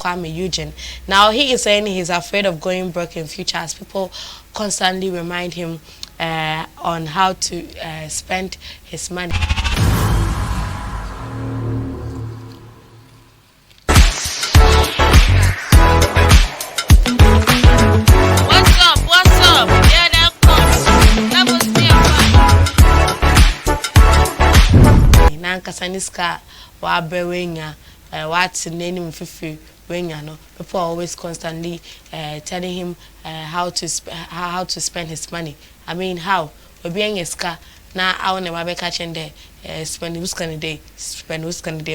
Kuami Eugene. Now he is saying he's afraid of going broke in future as people constantly remind him on how to spend his money. What's up? Yeah, that comes. That was me. Nankasaniska wa brewenya what's name fifi wenya no. People are always constantly telling him how to spend his money. I mean how? We being a ska na I will never be catching there. Spend who's gonna day.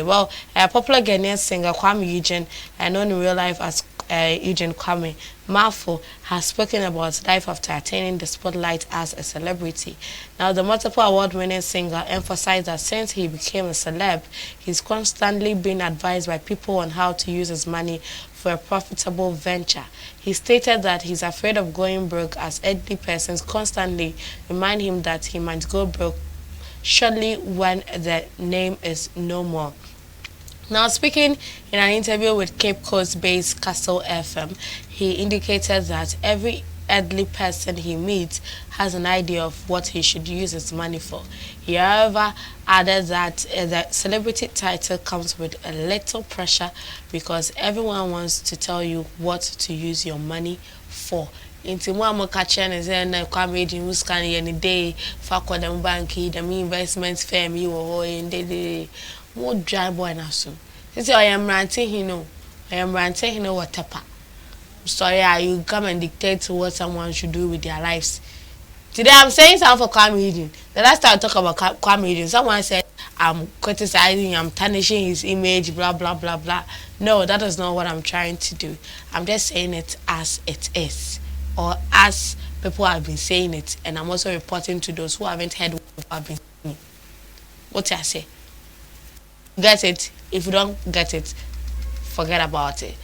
Well, a popular Ghanaian singer Kuami Eugene, known in real life as Eugene Kuami Mafo, has spoken about his life after attaining the spotlight as a celebrity. Now, the multiple award-winning singer emphasized that since he became a celeb, he's constantly been advised by people on how to use his money for a profitable venture. He stated that he's afraid of going broke as elderly persons constantly remind him that he might go broke shortly when the name is no more. Now, speaking in an interview with Cape Coast-based Castle FM, he indicated that every elderly person he meets has an idea of what he should use his money for. He, however, added that the celebrity title comes with a little pressure because everyone wants to tell you what to use your money for. Inti mo amokachia ne ze na Kuami Eugene scan any day fa kwa dem banki dem investment firm you wo in dey mo dry boy na so. This I am ranting whatever. Sorry, you come and dictate what someone should do with their lives. Today I'm saying something for Kuami Eugene. The last time I talk about Kuami Eugene, someone said I'm criticizing, I'm tarnishing his image, blah blah blah blah. No, that is not what I'm trying to do. I'm just saying it as it is, or as people have been saying it, and I'm also reporting to those who haven't heard what I've been saying. What I say? Get it? If you don't get it, forget about it.